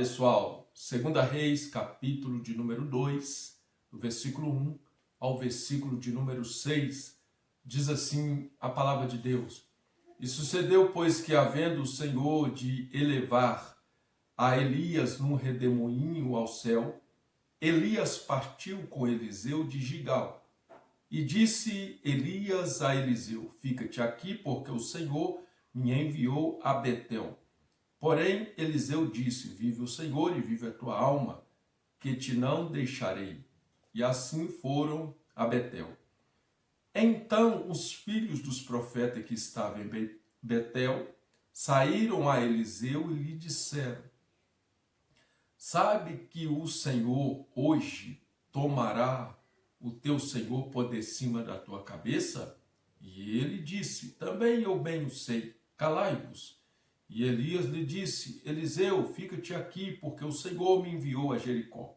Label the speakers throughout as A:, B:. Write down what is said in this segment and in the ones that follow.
A: pessoal, 2 Reis, capítulo de número 2, do versículo 1 ao versículo de número 6, diz assim a palavra de Deus. E sucedeu, pois, que havendo o Senhor de elevar a Elias num redemoinho ao céu, Elias partiu com Eliseu de Gigal. E disse Elias a Eliseu, fica-te aqui, porque o Senhor me enviou a Betel. Porém, Eliseu disse, vive o Senhor e vive a tua alma, que te não deixarei. E assim foram a Betel. Então os filhos dos profetas que estavam em Betel saíram a Eliseu e lhe disseram, sabe que o Senhor hoje tomará o teu Senhor por de cima da tua cabeça? E ele disse, também eu bem o sei, calai-vos. E Elias lhe disse, Eliseu, fica-te aqui, porque o Senhor me enviou a Jericó.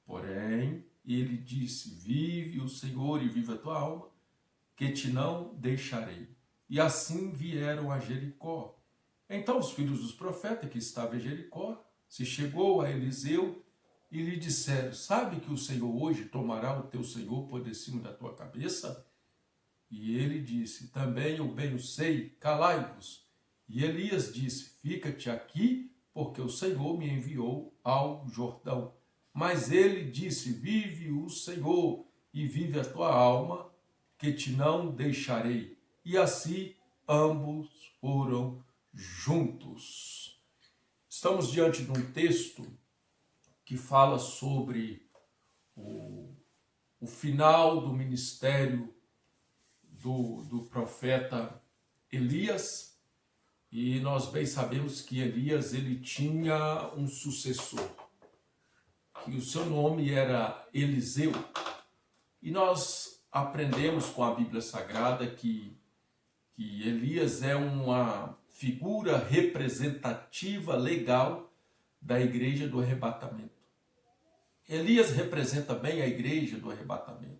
A: Porém, ele disse, vive o Senhor e vive a tua alma, que te não deixarei. E assim vieram a Jericó. Então os filhos dos profetas que estavam em Jericó se chegou a Eliseu e lhe disseram, sabe que o Senhor hoje tomará o teu Senhor por de cima da tua cabeça? E ele disse, também eu bem o sei, calai-vos. E Elias disse, fica-te aqui, porque o Senhor me enviou ao Jordão. Mas ele disse, vive o Senhor e vive a tua alma, que te não deixarei. E assim ambos foram juntos. Estamos diante de um texto que fala sobre o final do ministério do profeta Elias, e nós bem sabemos que Elias ele tinha um sucessor, que o seu nome era Eliseu, e nós aprendemos com a Bíblia Sagrada que Elias é uma figura representativa legal da igreja do arrebatamento. Elias representa bem a igreja do arrebatamento,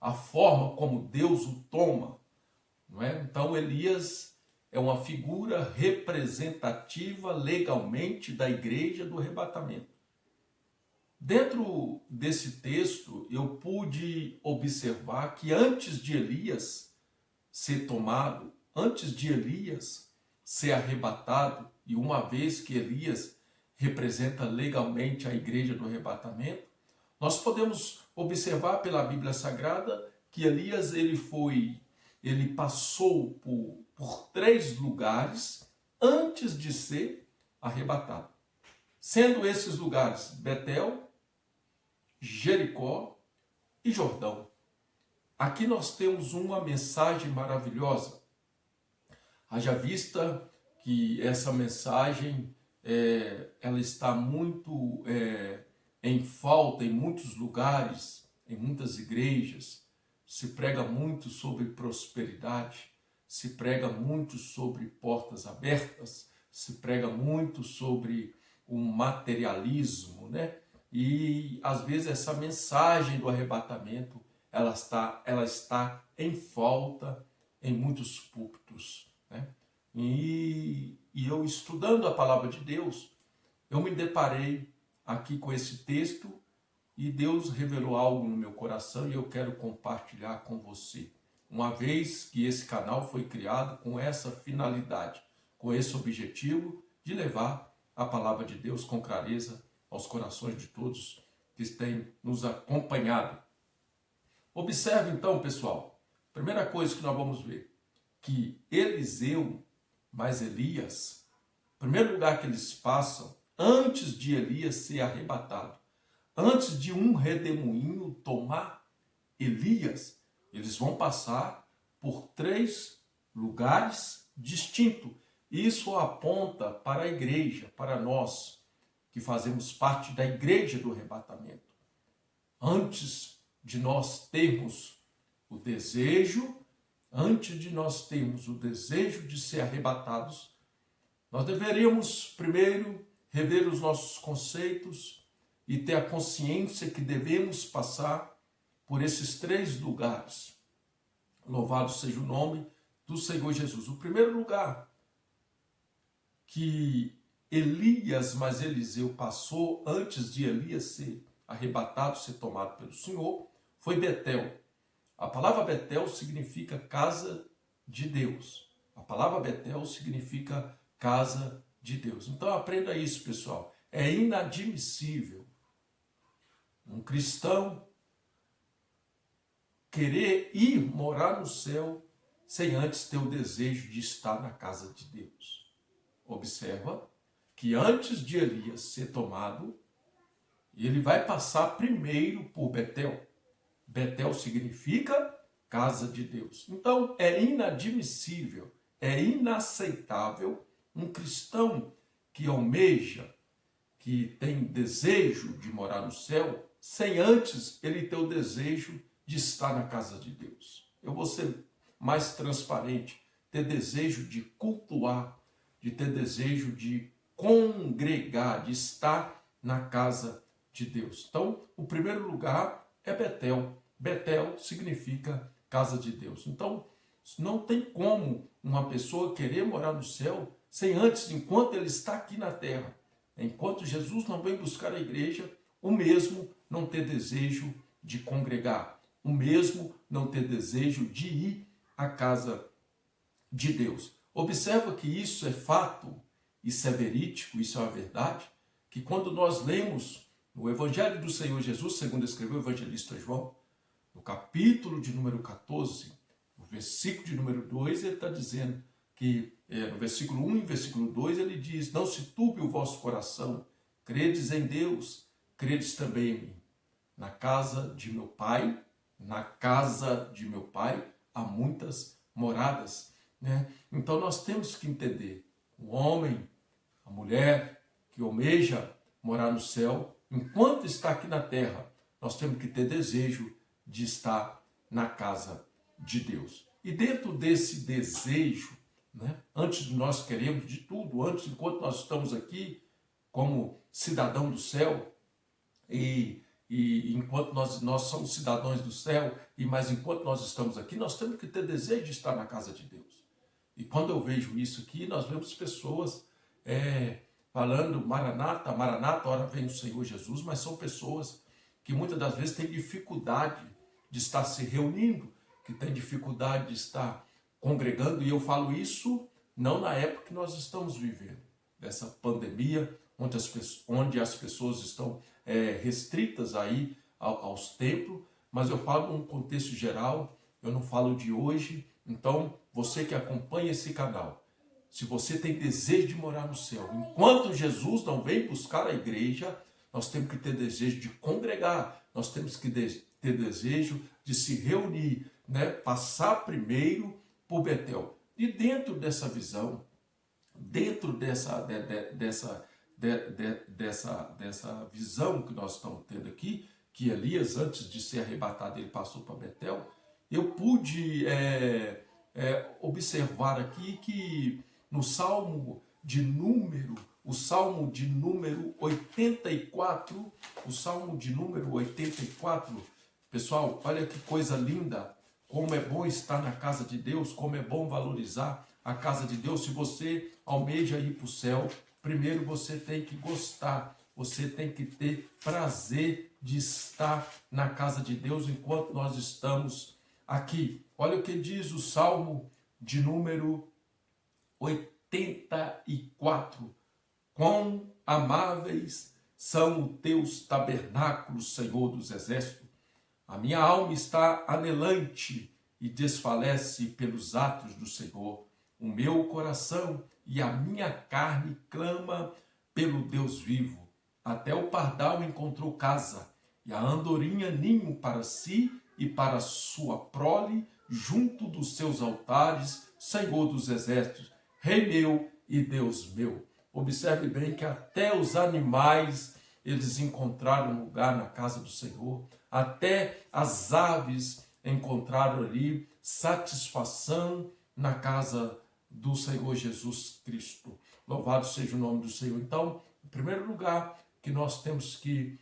A: a forma como Deus o toma, não é? Então Elias é uma figura representativa legalmente da igreja do arrebatamento. Dentro desse texto, eu pude observar que antes de Elias ser tomado, antes de Elias ser arrebatado, e uma vez que Elias representa legalmente a igreja do arrebatamento, nós podemos observar pela Bíblia Sagrada que Elias ele passou por 3 lugares antes de ser arrebatado. Sendo esses lugares Betel, Jericó e Jordão. Aqui nós temos uma mensagem maravilhosa. Haja vista que essa mensagem ela está muito em falta em muitos lugares, em muitas igrejas. Se prega muito sobre prosperidade, se prega muito sobre portas abertas, se prega muito sobre o materialismo, né? E às vezes essa mensagem do arrebatamento ela está em falta em muitos púlpitos, né? E eu estudando a palavra de Deus, eu me deparei aqui com esse texto e Deus revelou algo no meu coração e eu quero compartilhar com você. Uma vez que esse canal foi criado com essa finalidade, com esse objetivo de levar a palavra de Deus com clareza aos corações de todos que têm nos acompanhado. Observe então, pessoal, primeira coisa que nós vamos ver, que Eliseu mais Elias, primeiro lugar que eles passam, antes de Elias ser arrebatado, antes de um redemoinho tomar Elias, eles vão passar por 3 lugares distintos. Isso aponta para a igreja, para nós, que fazemos parte da igreja do arrebatamento. Antes de nós termos o desejo, de ser arrebatados, nós deveríamos primeiro rever os nossos conceitos e ter a consciência que devemos passar por esses 3 lugares. Louvado seja o nome do Senhor Jesus. O primeiro lugar que Elias, mas Eliseu passou antes de Elias ser arrebatado, ser tomado pelo Senhor, foi Betel. A palavra Betel significa casa de Deus. A palavra Betel significa casa de Deus. Então aprenda isso, pessoal. É inadmissível um cristão querer ir morar no céu sem antes ter o desejo de estar na casa de Deus. Observa que antes de Elias ser tomado, ele vai passar primeiro por Betel. Betel significa casa de Deus. Então é inadmissível, é inaceitável um cristão que almeja, que tem desejo de morar no céu, sem antes ele ter o desejo de estar na casa de Deus. Eu vou ser mais transparente, ter desejo de cultuar, de ter desejo de congregar, de estar na casa de Deus. Então, o primeiro lugar é Betel. Betel significa casa de Deus. Então, não tem como uma pessoa querer morar no céu sem antes, enquanto ele está aqui na terra, enquanto Jesus não vem buscar a igreja, o mesmo não ter desejo de congregar, o mesmo não ter desejo de ir à casa de Deus. Observa que isso é fato, isso é verídico, isso é uma verdade, que quando nós lemos no Evangelho do Senhor Jesus, segundo escreveu o evangelista João, no capítulo de número 14, no versículo de número 2, ele está dizendo que, no versículo 1 e versículo 2, ele diz: não se turbe o vosso coração, credes em Deus, credes também em mim. Na casa de meu Pai, há muitas moradas, né? Então nós temos que entender, o homem, a mulher que almeja morar no céu, enquanto está aqui na terra, nós temos que ter desejo de estar na casa de Deus. E dentro desse desejo, né, antes de nós queremos de tudo, antes, enquanto nós estamos aqui como cidadão do céu, e enquanto nós somos cidadãos do céu, mas enquanto nós estamos aqui, nós temos que ter desejo de estar na casa de Deus. E quando eu vejo isso aqui, nós vemos pessoas falando Maranata, Maranata, ora vem o Senhor Jesus, mas são pessoas que muitas das vezes têm dificuldade de estar se reunindo, que têm dificuldade de estar congregando, e eu falo isso não na época que nós estamos vivendo, dessa pandemia, onde as pessoas estão restritas aí aos templos, mas eu falo num contexto geral, eu não falo de hoje. Então, você que acompanha esse canal, se você tem desejo de morar no céu, enquanto Jesus não vem buscar a igreja, nós temos que ter desejo de congregar, nós temos que ter desejo de se reunir, né? Passar primeiro por Betel. E dentro dessa visão, dentro dessa visão que nós estamos tendo aqui, que Elias, antes de ser arrebatado, ele passou para Betel, eu pude observar aqui que no Salmo de número 84, pessoal, olha que coisa linda, como é bom estar na casa de Deus, como é bom valorizar a casa de Deus. Se você almeja ir para o céu, primeiro você tem que gostar, você tem que ter prazer de estar na casa de Deus enquanto nós estamos aqui. Olha o que diz o Salmo de número 84. Quão amáveis são os teus tabernáculos, Senhor dos exércitos. A minha alma está anelante e desfalece pelos atos do Senhor. O meu coração e a minha carne clama pelo Deus vivo. Até o pardal encontrou casa, e a andorinha ninho para si e para sua prole, junto dos seus altares, Senhor dos exércitos, Rei meu e Deus meu. Observe bem que até os animais, eles encontraram lugar na casa do Senhor, até as aves encontraram ali satisfação na casa do Senhor Jesus Cristo. Louvado seja o nome do Senhor. Então, em primeiro lugar, que nós temos que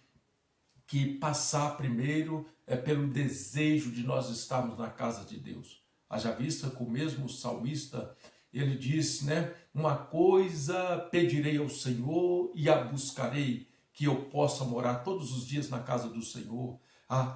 A: passar primeiro é pelo desejo de nós estarmos na casa de Deus. Haja vista que o mesmo salmista, ele diz, né? Uma coisa pedirei ao Senhor e a buscarei, que eu possa morar todos os dias na casa do Senhor,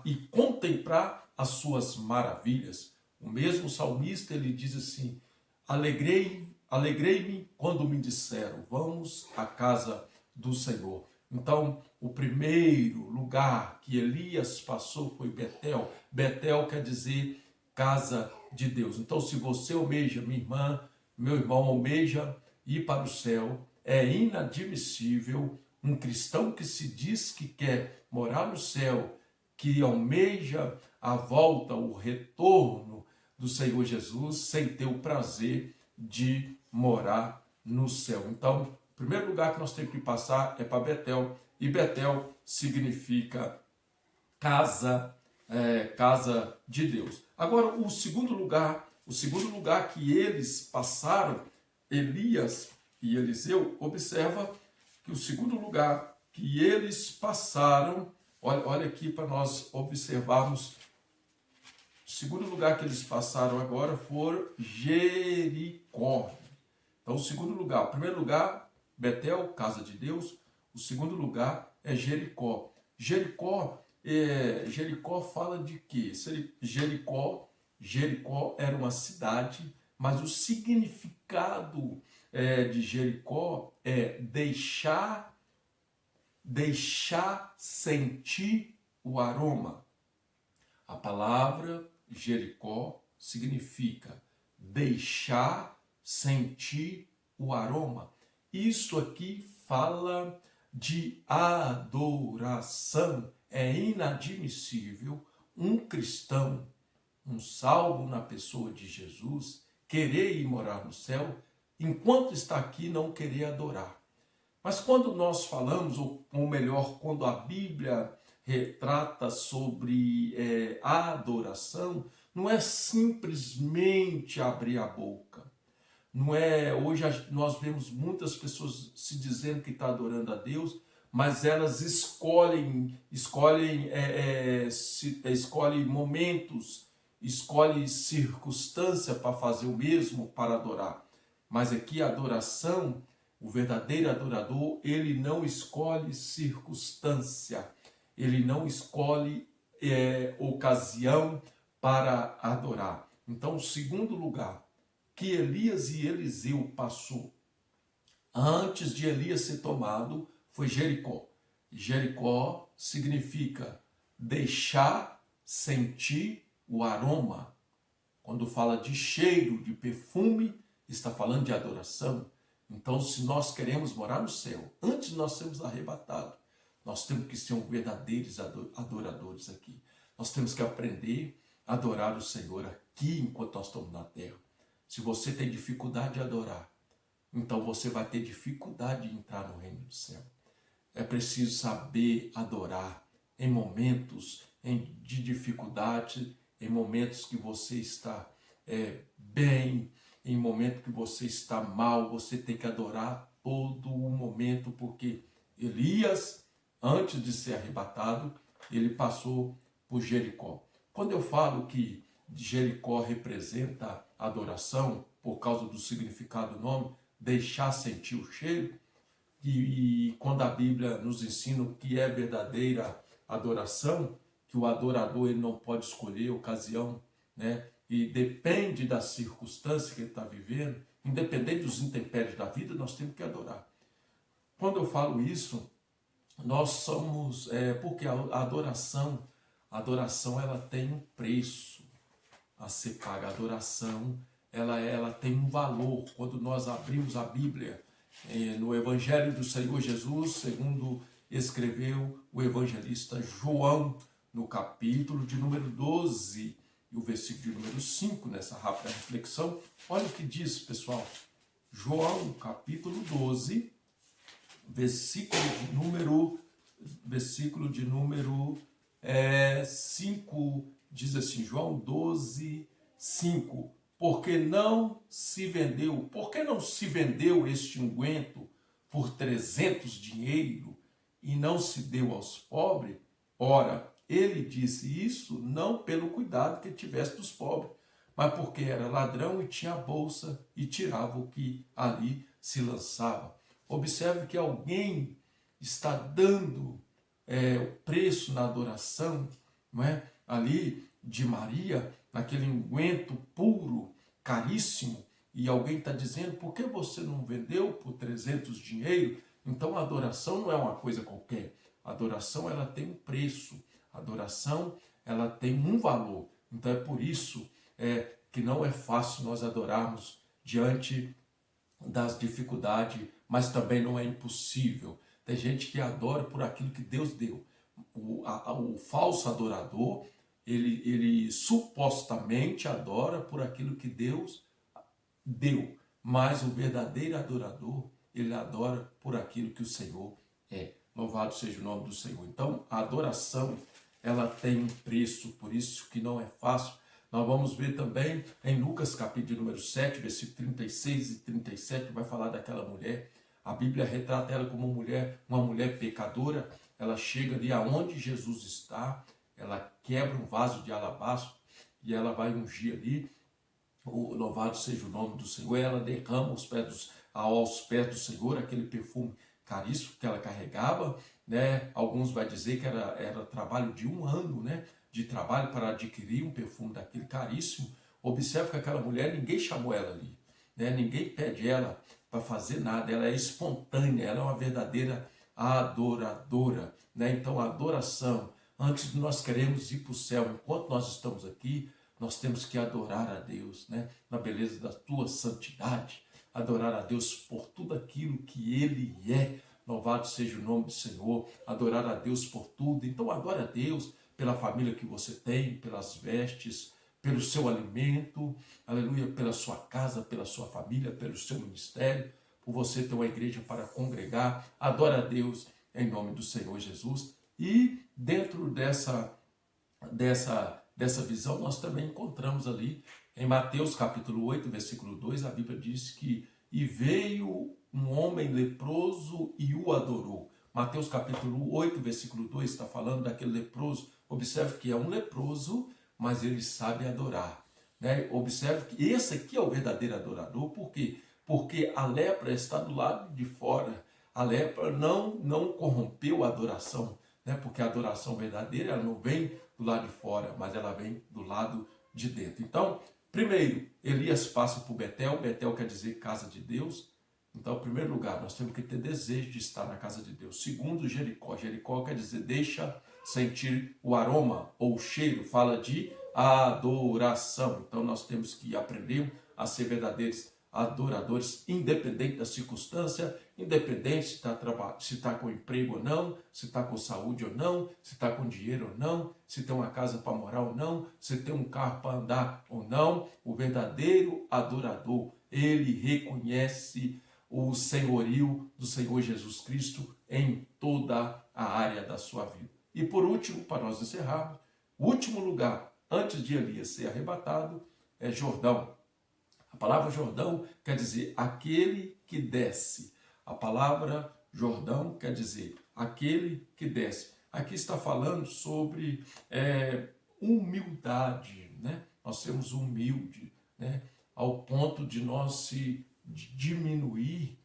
A: e contemplar as suas maravilhas. O mesmo salmista, ele diz assim: alegrei-me quando me disseram, vamos à casa do Senhor. Então, o primeiro lugar que Elias passou foi Betel. Betel quer dizer casa de Deus. Então, se você almeja, minha irmã, meu irmão, almeja ir para o céu, é inadmissível um cristão que se diz que quer morar no céu, que almeja a volta, o retorno do Senhor Jesus, sem ter o prazer de morar no céu. Então, o primeiro lugar que nós temos que passar é para Betel, e Betel significa casa, casa de Deus. Agora, o segundo lugar que eles passaram, Elias e Eliseu, observa que o segundo lugar que eles passaram, olha aqui para nós observarmos, o segundo lugar que eles passaram agora foi Jericó. Então, o segundo lugar, o primeiro lugar, Betel, casa de Deus. O segundo lugar é Jericó. Jericó fala de quê? Jericó era uma cidade, mas o significado de Jericó é deixar sentir o aroma. A palavra Jericó significa deixar sentir o aroma. Isso aqui fala de adoração. É inadmissível um cristão, um salvo na pessoa de Jesus, querer ir morar no céu, enquanto está aqui não querer adorar. Mas quando nós falamos, ou melhor, quando a Bíblia retrata sobre a adoração, não é simplesmente abrir a boca. Não é, hoje nós vemos muitas pessoas se dizendo que está adorando a Deus, mas elas escolhem momentos, escolhem circunstância para fazer o mesmo, para adorar. Mas aqui a adoração, o verdadeiro adorador, ele não escolhe circunstância, ele não escolhe ocasião para adorar. Então, o segundo lugar que Elias e Eliseu passou antes de Elias ser tomado foi Jericó. Jericó significa deixar sentir o aroma. Quando fala de cheiro, de perfume, está falando de adoração. Então, se nós queremos morar no céu, antes de nós sermos arrebatados, nós temos que ser verdadeiros adoradores aqui. Nós temos que aprender a adorar o Senhor aqui enquanto nós estamos na terra. Se você tem dificuldade de adorar, então você vai ter dificuldade de entrar no reino do céu. É preciso saber adorar em momentos de dificuldade, em momentos que você está bem, em momentos que você está mal, você tem que adorar todo o momento, porque Elias, antes de ser arrebatado, ele passou por Jericó. Quando eu falo que Jericó representa adoração, por causa do significado do nome, deixar sentir o cheiro, e quando a Bíblia nos ensina o que é verdadeira adoração, que o adorador ele não pode escolher a ocasião, né? E depende da circunstância que ele está vivendo, independente dos intempéries da vida, nós temos que adorar. Quando eu falo isso, nós somos, porque a adoração ela tem um preço a ser pago. A adoração, ela tem um valor. Quando nós abrimos a Bíblia, no Evangelho do Senhor Jesus, segundo escreveu o evangelista João, no capítulo de número 12, e o versículo de número 5, nessa rápida reflexão, olha o que diz, pessoal. João, capítulo 12, versículo de número 5, diz assim, João 12, 5. Por que não se vendeu este unguento por 300 dinheiro e não se deu aos pobres? Ora, ele disse isso não pelo cuidado que tivesse dos pobres, mas porque era ladrão e tinha a bolsa e tirava o que ali se lançava. Observe que alguém está dando o preço na adoração, não é? Ali de Maria, naquele unguento puro, caríssimo, e alguém está dizendo, por que você não vendeu por 300 dinheiro? Então a adoração não é uma coisa qualquer. A adoração ela tem um preço. A adoração ela tem um valor. Então é por isso que não é fácil nós adorarmos diante das dificuldades, mas também não é impossível. Tem gente que adora por aquilo que Deus deu. O falso adorador, ele supostamente adora por aquilo que Deus deu, mas o verdadeiro adorador, ele adora por aquilo que o Senhor é. Louvado seja o nome do Senhor. Então, a adoração, ela tem um preço, por isso que não é fácil. Nós vamos ver também em Lucas capítulo número 7, versículo 36 e 37, vai falar daquela mulher. A Bíblia retrata ela como uma mulher pecadora. Ela chega ali aonde Jesus está, ela quebra um vaso de alabastro e ela vai ungir ali. Louvado seja o nome do Senhor. Ela derrama aos pés do Senhor aquele perfume caríssimo que ela carregava, né? Alguns vai dizer que era trabalho de um ano, né? De trabalho para adquirir um perfume daquele caríssimo. Observe que aquela mulher, ninguém chamou ela ali, né? Ninguém pede ela para fazer nada, ela é espontânea, ela é uma verdadeira adoradora, né? Então a adoração, antes de nós queremos ir para o céu, enquanto nós estamos aqui, nós temos que adorar a Deus, né? Na beleza da tua santidade, adorar a Deus por tudo aquilo que Ele é. Louvado seja o nome do Senhor, adorar a Deus por tudo. Então adore a Deus pela família que você tem, pelas vestes, pelo seu alimento, aleluia, pela sua casa, pela sua família, pelo seu ministério, por você ter uma igreja para congregar. Adore a Deus em nome do Senhor Jesus. E dentro dessa visão, nós também encontramos ali em Mateus capítulo 8, versículo 2, a Bíblia diz que e veio um homem leproso e o adorou. Mateus capítulo 8, versículo 2 está falando daquele leproso. Observe que é um leproso, mas ele sabe adorar, né? Observe que esse aqui é o verdadeiro adorador. Por quê? Porque a lepra está do lado de fora. A lepra não corrompeu a adoração, né? Porque a adoração verdadeira ela não vem do lado de fora, mas ela vem do lado de dentro. Então, primeiro, Elias passa por Betel. Betel quer dizer casa de Deus. Então, em primeiro lugar, nós temos que ter desejo de estar na casa de Deus. Segundo, Jericó. Jericó quer dizer deixa sentir o aroma ou o cheiro. Fala de adoração. Então, nós temos que aprender a ser verdadeiros adoradores, independente da circunstância, independente se está com emprego ou não, se está com saúde ou não, se está com dinheiro ou não, se tem uma casa para morar ou não, se tem um carro para andar ou não. O verdadeiro adorador, ele reconhece o senhorio do Senhor Jesus Cristo em toda a área da sua vida. E por último, para nós encerrarmos, o último lugar antes de Elias ser arrebatado é Jordão. A palavra Jordão quer dizer aquele que desce. A palavra Jordão quer dizer aquele que desce. Aqui está falando sobre humildade, né? Nós sermos humildes, né? Ao ponto de nós se diminuir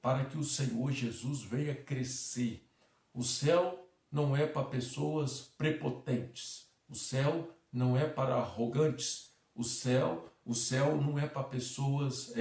A: para que o Senhor Jesus venha crescer. O céu não é para pessoas prepotentes. O céu não é para arrogantes. O céu não é para pessoas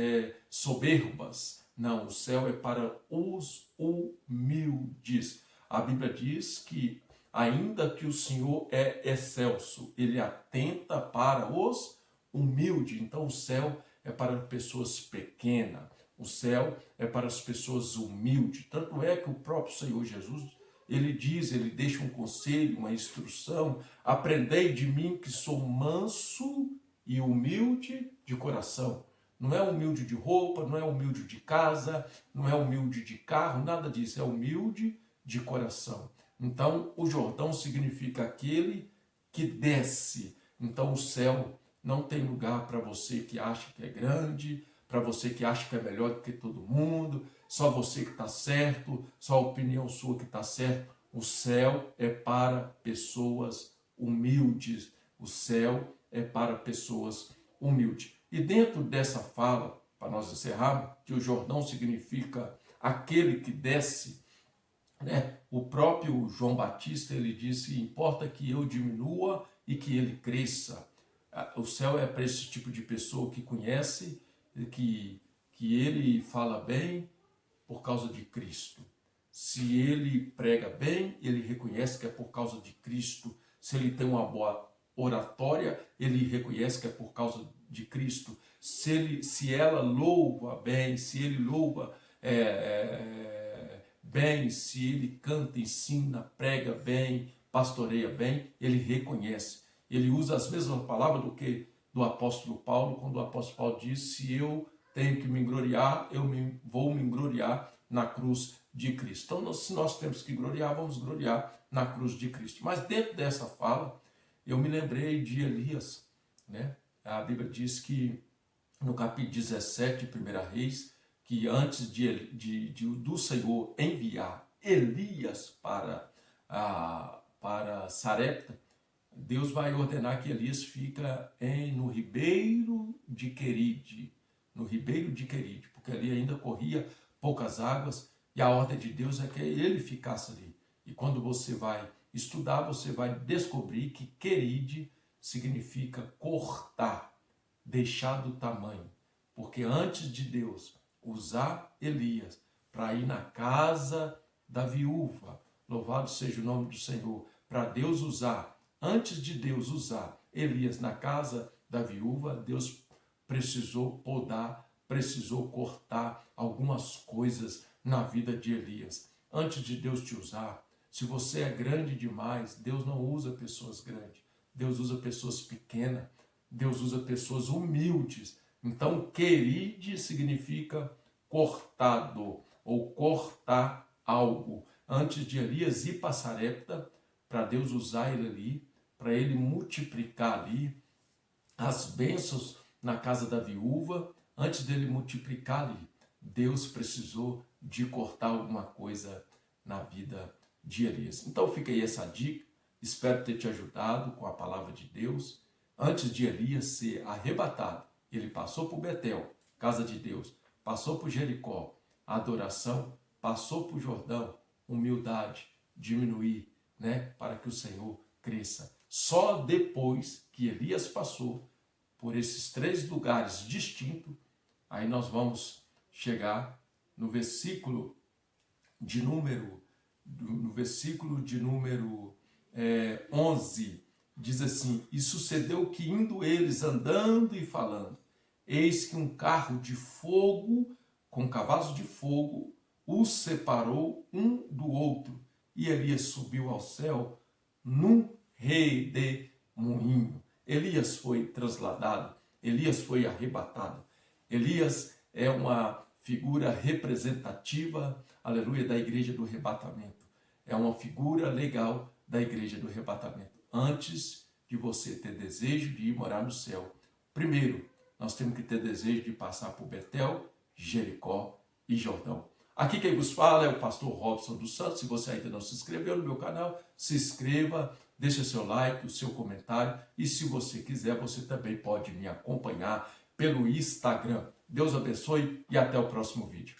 A: soberbas. Não, o céu é para os humildes. A Bíblia diz que, ainda que o Senhor é excelso, Ele atenta para os humildes. Então, o céu é para pessoas pequenas. O céu é para as pessoas humildes. Tanto é que o próprio Senhor Jesus, ele diz, ele deixa um conselho, uma instrução. Aprendei de mim que sou manso e humilde de coração. Não é humilde de roupa, não é humilde de casa, não é humilde de carro, nada disso. É humilde de coração. Então, o Jordão significa aquele que desce. Então, o céu não tem lugar para você que acha que é grande, para você que acha que é melhor do que todo mundo, só você que está certo, só a opinião sua que está certa. O céu é para pessoas humildes. O céu é para pessoas humilde. E dentro dessa fala, para nós encerrarmos, que o Jordão significa aquele que desce, né? O próprio João Batista, ele disse, importa que eu diminua e que ele cresça. O céu é para esse tipo de pessoa que conhece, que ele fala bem por causa de Cristo. Se ele prega bem, ele reconhece que é por causa de Cristo. Se ele tem uma boa oratória, ele reconhece que é por causa de Cristo. Se ela louva bem, se ele louva bem, se ele canta, ensina, prega bem, pastoreia bem, ele reconhece. Ele usa as mesmas palavras do que do apóstolo Paulo, quando o apóstolo Paulo diz, se eu tenho que me gloriar, vou me gloriar na cruz de Cristo. Então, se nós temos que gloriar, vamos gloriar na cruz de Cristo. Mas dentro dessa fala, eu me lembrei de Elias, né? A Bíblia diz que no capítulo 17 de 1 Reis, que antes do Senhor enviar Elias para Sarepta, Deus vai ordenar que Elias fica no ribeiro de Queride, porque ali ainda corria poucas águas, e a ordem de Deus é que ele ficasse ali. E quando você vai estudar, você vai descobrir que Queride significa cortar, deixar do tamanho. Porque antes de Deus usar Elias para ir na casa da viúva, louvado seja o nome do Senhor, para Deus usar, antes de Deus usar Elias na casa da viúva, Deus precisou podar, precisou cortar algumas coisas na vida de Elias. Antes de Deus te usar, se você é grande demais, Deus não usa pessoas grandes, Deus usa pessoas pequenas, Deus usa pessoas humildes. Então, queride significa cortado ou cortar algo. Antes de Elias ir para Sarepta, para Deus usar ele ali, para ele multiplicar ali as bênçãos na casa da viúva, antes dele multiplicar ali, Deus precisou de cortar alguma coisa na vida de Elias. Então fica aí essa dica, espero ter te ajudado com a palavra de Deus. Antes de Elias ser arrebatado, ele passou por Betel, casa de Deus, passou por Jericó, adoração, passou por Jordão, humildade, diminuir, né, para que o Senhor cresça. Só depois que Elias passou por esses 3 lugares distintos, aí nós vamos chegar no versículo de número 11, diz assim, e sucedeu que indo eles andando e falando, eis que um carro de fogo, com cavalos de fogo, os separou um do outro, e Elias subiu ao céu num redemoinho. Elias foi trasladado, Elias foi arrebatado. Elias é uma figura representativa, aleluia, da igreja do arrebatamento. É uma figura legal da igreja do arrebatamento. Antes de você ter desejo de ir morar no céu, primeiro, nós temos que ter desejo de passar por Betel, Jericó e Jordão. Aqui quem vos fala é o pastor Robson dos Santos. Se você ainda não se inscreveu no meu canal, se inscreva, deixe seu like, o seu comentário. E se você quiser, você também pode me acompanhar pelo Instagram. Deus abençoe e até o próximo vídeo.